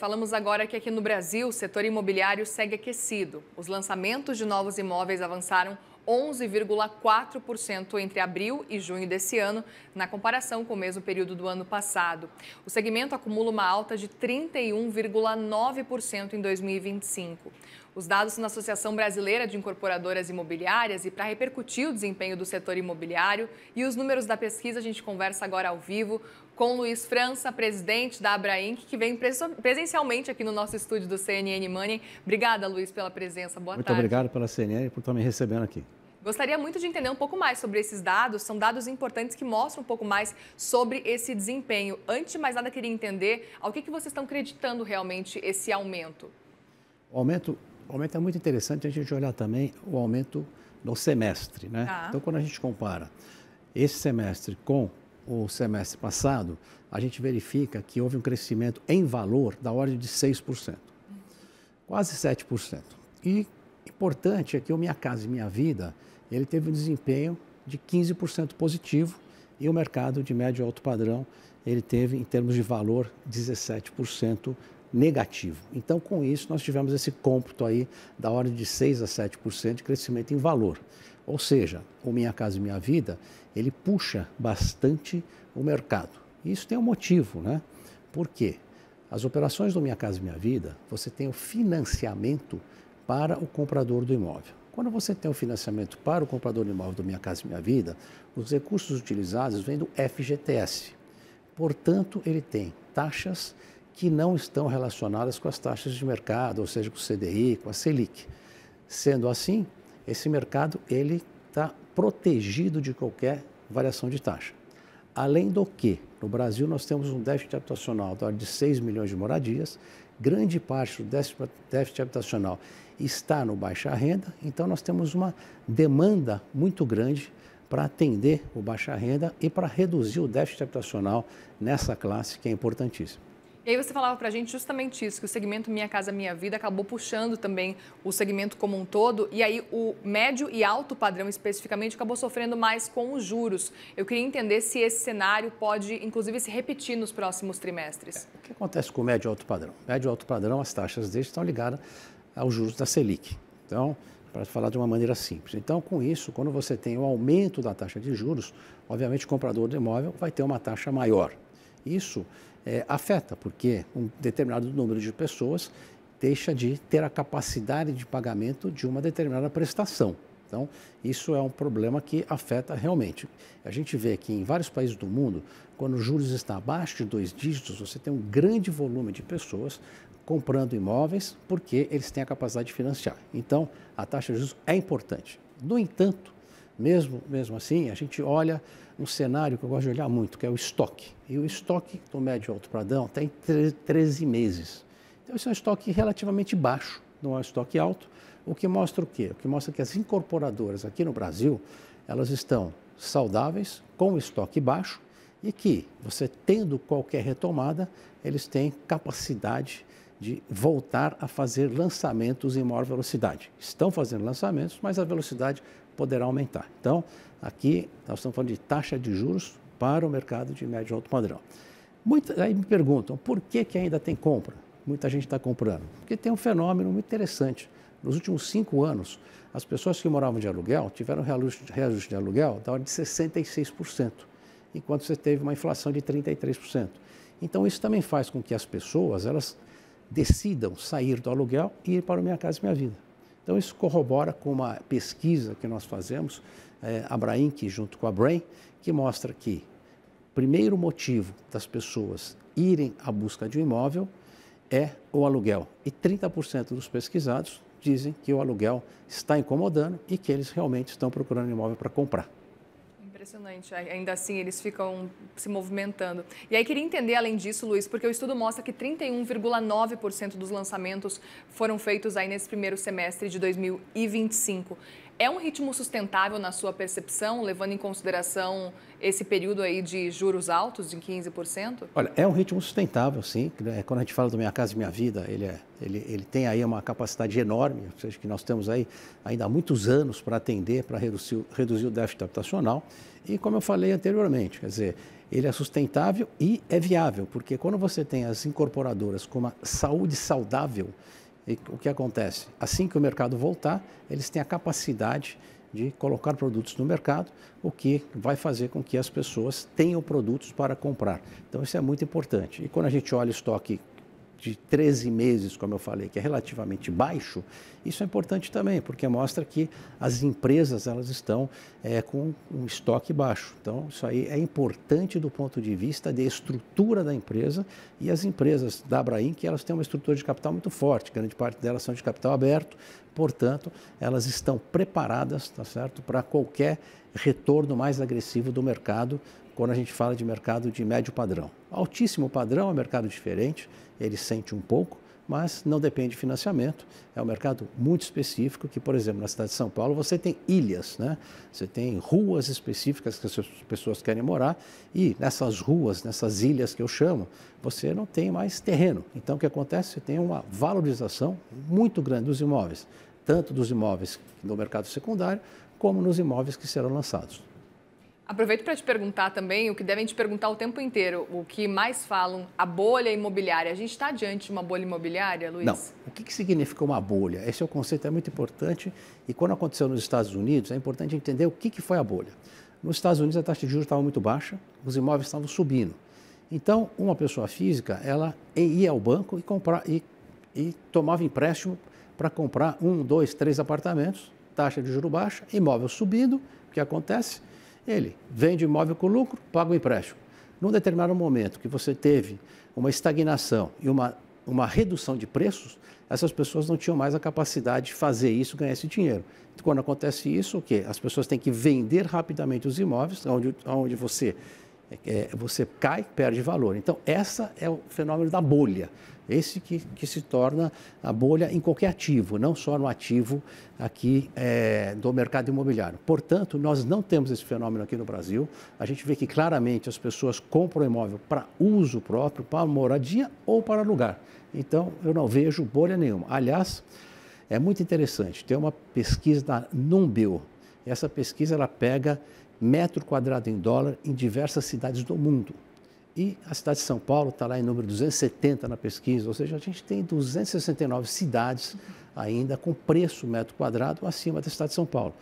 falamos agora que aqui no Brasil o setor imobiliário segue aquecido. Os lançamentos de novos imóveis avançaram 11,4% entre abril e junho desse ano, na comparação com o mesmo período do ano passado. O segmento acumula uma alta de 31,9% em 2025. Os dados na Associação Brasileira de Incorporadoras Imobiliárias e para repercutir o desempenho do setor imobiliário e os números da pesquisa, a gente conversa agora ao vivo com Luiz França, presidente da Abrainc, que vem presencialmente aqui no nosso estúdio do CNN Money. Obrigada, Luiz, pela presença. Boa tarde. Muito obrigado pela CNN e por estar me recebendo aqui. Gostaria muito de entender um pouco mais sobre esses dados. São dados importantes que mostram um pouco mais sobre esse desempenho. Antes de mais nada, queria entender ao que vocês estão acreditando realmente esse aumento. O aumento é muito interessante a gente olhar também o aumento no semestre, né? Tá. Então, quando a gente compara esse semestre com o semestre passado, a gente verifica que houve um crescimento em valor da ordem de 6%, quase 7%. E importante é que o Minha Casa e Minha Vida, ele teve um desempenho de 15% positivo e o mercado de médio e alto padrão, ele teve, em termos de valor, 17% negativo. Então, com isso, nós tivemos esse cômputo aí da ordem de 6% a 7% de crescimento em valor. Ou seja, o Minha Casa e Minha Vida, ele puxa bastante o mercado. Isso tem um motivo, né? Por quê? As operações do Minha Casa e Minha Vida, você tem o financiamento para o comprador do imóvel. Quando você tem o financiamento para o comprador do imóvel do Minha Casa e Minha Vida, os recursos utilizados vêm do FGTS. Portanto, ele tem taxas que não estão relacionadas com as taxas de mercado, ou seja, com o CDI, com a Selic. Sendo assim, esse mercado ele está protegido de qualquer variação de taxa. Além do que, no Brasil nós temos um déficit habitacional da ordem de 6 milhões de moradias, grande parte do déficit habitacional está no baixa renda, então nós temos uma demanda muito grande para atender o baixa renda e para reduzir o déficit habitacional nessa classe que é importantíssima. E aí você falava para a gente justamente isso, que o segmento Minha Casa Minha Vida acabou puxando também o segmento como um todo, e aí o médio e alto padrão especificamente acabou sofrendo mais com os juros. Eu queria entender se esse cenário pode, inclusive, se repetir nos próximos trimestres. O que acontece com o médio e alto padrão? Médio e alto padrão, as taxas deles estão ligadas aos juros da Selic. Então, para falar de uma maneira simples. Então, com isso, quando você tem o aumento da taxa de juros, obviamente o comprador do imóvel vai ter uma taxa maior. Isso afeta, porque um determinado número de pessoas deixa de ter a capacidade de pagamento de uma determinada prestação. Então, isso é um problema que afeta realmente. A gente vê que em vários países do mundo, quando os juros estão abaixo de 2 dígitos, você tem um grande volume de pessoas comprando imóveis porque eles têm a capacidade de financiar. Então, a taxa de juros é importante. No entanto, mesmo assim, a gente olha um cenário que eu gosto de olhar muito, que é o estoque. E o estoque do médio e alto padrão está em 13 meses. Então, esse é um estoque relativamente baixo, não é um estoque alto. O que mostra o quê? O que mostra que as incorporadoras aqui no Brasil, elas estão saudáveis, com o estoque baixo, e que você tendo qualquer retomada, eles têm capacidade de voltar a fazer lançamentos em maior velocidade. Estão fazendo lançamentos, mas a velocidade poderá aumentar. Então, aqui nós estamos falando de taxa de juros para o mercado de médio e alto padrão. Aí me perguntam, por que ainda tem compra? Muita gente está comprando. Porque tem um fenômeno muito interessante. Nos últimos 5 anos, as pessoas que moravam de aluguel tiveram reajuste de aluguel da ordem de 66%, enquanto você teve uma inflação de 33%. Então, isso também faz com que as pessoas elas decidam sair do aluguel e ir para o Minha Casa e Minha Vida. Então, isso corrobora com uma pesquisa que nós fazemos, a Abrainc junto com a Brain, que mostra que o primeiro motivo das pessoas irem à busca de um imóvel é o aluguel. E 30% dos pesquisados dizem que o aluguel está incomodando e que eles realmente estão procurando um imóvel para comprar. Impressionante, ainda assim eles ficam se movimentando. E aí queria entender além disso, Luiz, porque o estudo mostra que 31,9% dos lançamentos foram feitos aí nesse primeiro semestre de 2025. É um ritmo sustentável na sua percepção, levando em consideração esse período aí de juros altos, de 15%? Olha, é um ritmo sustentável, sim. Quando a gente fala do Minha Casa Minha Vida, ele tem aí uma capacidade enorme, ou seja, que nós temos aí ainda há muitos anos para atender, para reduzir o déficit habitacional. E como eu falei anteriormente, quer dizer, ele é sustentável e é viável, porque quando você tem as incorporadoras com uma saúde saudável, o que acontece? Assim que o mercado voltar, eles têm a capacidade de colocar produtos no mercado, o que vai fazer com que as pessoas tenham produtos para comprar. Então, isso é muito importante. E quando a gente olha o estoque de 13 meses, como eu falei, que é relativamente baixo, isso é importante também, porque mostra que as empresas elas estão com um estoque baixo. Então, isso aí é importante do ponto de vista de estrutura da empresa, e as empresas da Abraim, que elas têm uma estrutura de capital muito forte, grande parte delas são de capital aberto, portanto, elas estão preparadas, tá certo, para qualquer retorno mais agressivo do mercado, quando a gente fala de mercado de médio padrão. Altíssimo padrão é um mercado diferente, ele sente um pouco, mas não depende de financiamento. É um mercado muito específico que, por exemplo, na cidade de São Paulo, você tem ilhas, né? Você tem ruas específicas que as pessoas querem morar e nessas ruas, nessas ilhas que eu chamo, você não tem mais terreno. Então, o que acontece? Você tem uma valorização muito grande dos imóveis, tanto dos imóveis no mercado secundário, como nos imóveis que serão lançados. Aproveito para te perguntar também o que devem te perguntar o tempo inteiro, o que mais falam, a bolha imobiliária. A gente está diante de uma bolha imobiliária, Luiz? Não. O que significa uma bolha? Esse é o conceito, é muito importante, e quando aconteceu nos Estados Unidos, é importante entender o que foi a bolha. Nos Estados Unidos a taxa de juros estava muito baixa, os imóveis estavam subindo. Então, uma pessoa física, ela ia ao banco e tomava empréstimo para comprar 1, 2, 3 apartamentos, taxa de juros baixa, imóvel subindo, o que acontece? Ele vende o imóvel com lucro, paga o empréstimo. Num determinado momento que você teve uma estagnação e uma redução de preços, essas pessoas não tinham mais a capacidade de fazer isso, ganhar esse dinheiro. Então, quando acontece isso, o quê? As pessoas têm que vender rapidamente os imóveis, onde você cai, perde valor. Então, essa é o fenômeno da bolha. Esse que se torna a bolha em qualquer ativo, não só no ativo aqui do mercado imobiliário. Portanto, nós não temos esse fenômeno aqui no Brasil. A gente vê que claramente as pessoas compram imóvel para uso próprio, para moradia ou para alugar. Então, eu não vejo bolha nenhuma. Aliás, é muito interessante, tem uma pesquisa da Numbeo. Essa pesquisa ela pega metro quadrado em dólar em diversas cidades do mundo. E a cidade de São Paulo está lá em número 270 na pesquisa, ou seja, a gente tem 269 cidades ainda com preço metro quadrado acima da cidade de São Paulo.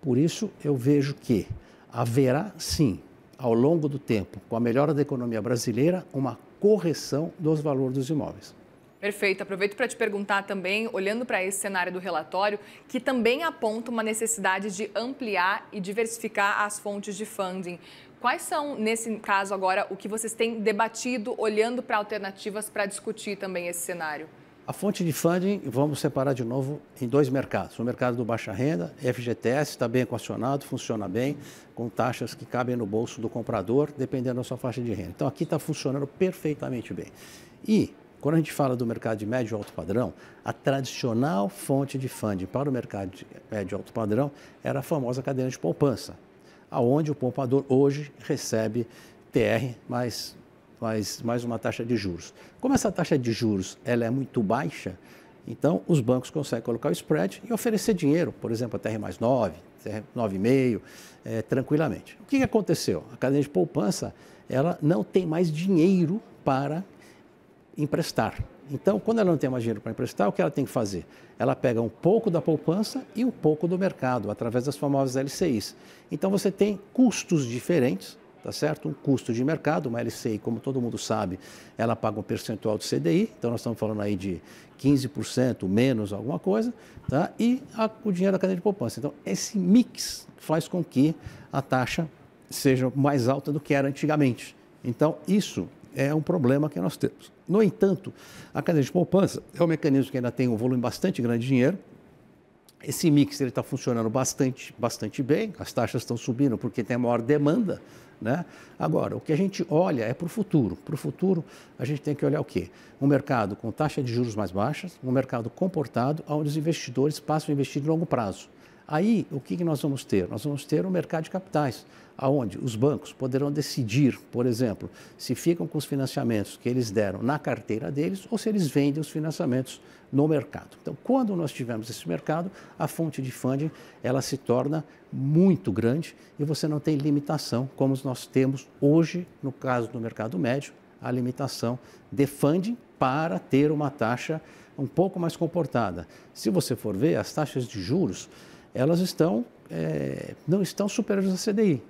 Por isso, eu vejo que haverá, sim, ao longo do tempo, com a melhora da economia brasileira, uma correção dos valores dos imóveis. Perfeito. Aproveito para te perguntar também, olhando para esse cenário do relatório, que também aponta uma necessidade de ampliar e diversificar as fontes de funding. Quais são, nesse caso agora, o que vocês têm debatido, olhando para alternativas para discutir também esse cenário? A fonte de funding, vamos separar de novo em dois mercados. O mercado do baixa renda, FGTS, está bem equacionado, funciona bem, com taxas que cabem no bolso do comprador, dependendo da sua faixa de renda. Então, aqui está funcionando perfeitamente bem. E, quando a gente fala do mercado de médio e alto padrão, a tradicional fonte de funding para o mercado de médio e alto padrão era a famosa cadeia de poupança, aonde o poupador hoje recebe TR mais uma taxa de juros. Como essa taxa de juros ela é muito baixa, então os bancos conseguem colocar o spread e oferecer dinheiro, por exemplo, a TR mais 9, TR 9,5, tranquilamente. O que aconteceu? A cadeia de poupança ela não tem mais dinheiro para emprestar. Então, quando ela não tem mais dinheiro para emprestar, o que ela tem que fazer? Ela pega um pouco da poupança e um pouco do mercado, através das famosas LCIs. Então, você tem custos diferentes, tá certo? Um custo de mercado, uma LCI, como todo mundo sabe, ela paga um percentual do CDI, então nós estamos falando aí de 15% menos alguma coisa, tá? E o dinheiro da cadeia de poupança. Então, esse mix faz com que a taxa seja mais alta do que era antigamente. Então, isso é um problema que nós temos. No entanto, a cadeia de poupança é um mecanismo que ainda tem um volume bastante grande de dinheiro. Esse mix está funcionando bastante bem, as taxas estão subindo porque tem a maior demanda, né? Agora, o que a gente olha é para o futuro. Para o futuro, a gente tem que olhar o quê? Um mercado com taxa de juros mais baixas, um mercado comportado, onde os investidores passam a investir de longo prazo. Aí, o que nós vamos ter? Nós vamos ter um mercado de capitais, onde os bancos poderão decidir, por exemplo, se ficam com os financiamentos que eles deram na carteira deles ou se eles vendem os financiamentos no mercado. Então, quando nós tivermos esse mercado, a fonte de funding ela se torna muito grande e você não tem limitação, como nós temos hoje, no caso do mercado médio, a limitação de funding para ter uma taxa um pouco mais comportada. Se você for ver, as taxas de juros, elas não estão superiores à CDI.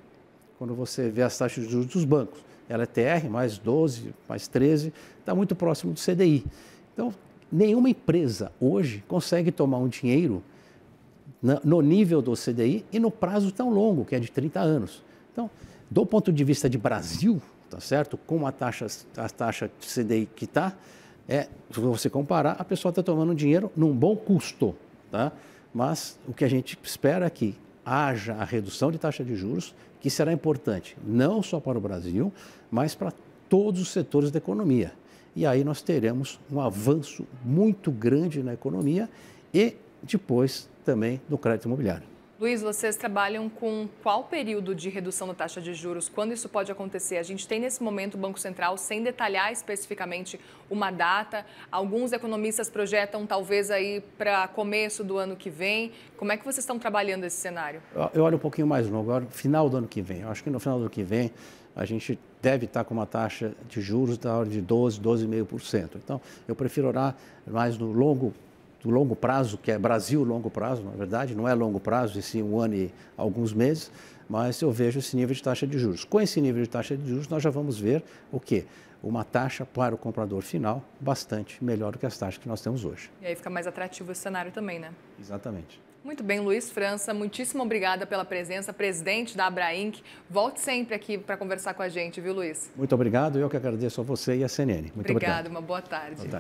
Quando você vê as taxas de juros dos bancos, ela é TR mais 12, mais 13, está muito próximo do CDI. Então, nenhuma empresa hoje consegue tomar um dinheiro no nível do CDI e no prazo tão longo, que é de 30 anos. Então, do ponto de vista de Brasil, tá certo? Com a taxa de CDI que está, se você comparar, a pessoa está tomando dinheiro num bom custo, tá? Mas o que a gente espera é que haja a redução de taxa de juros, que será importante não só para o Brasil, mas para todos os setores da economia. E aí nós teremos um avanço muito grande na economia e depois também no crédito imobiliário. Luiz, vocês trabalham com qual período de redução da taxa de juros? Quando isso pode acontecer? A gente tem nesse momento o Banco Central, sem detalhar especificamente uma data. Alguns economistas projetam talvez aí para começo do ano que vem. Como é que vocês estão trabalhando esse cenário? Eu olho um pouquinho mais longo, agora final do ano que vem. Eu acho que no final do ano que vem a gente deve estar com uma taxa de juros da ordem de 12, 12,5%. Então, eu prefiro olhar mais no longo prazo, que é Brasil longo prazo, na verdade, não é longo prazo, e sim um ano e alguns meses, mas eu vejo esse nível de taxa de juros. Com esse nível de taxa de juros, nós já vamos ver o quê? Uma taxa para o comprador final bastante melhor do que as taxas que nós temos hoje. E aí fica mais atrativo esse cenário também, né? Exatamente. Muito bem, Luiz França, muitíssimo obrigada pela presença, presidente da Abrainc. Volte sempre aqui para conversar com a gente, viu, Luiz? Muito obrigado, eu que agradeço a você e a CNN. Muito obrigado. Obrigada, uma boa tarde. Boa tarde.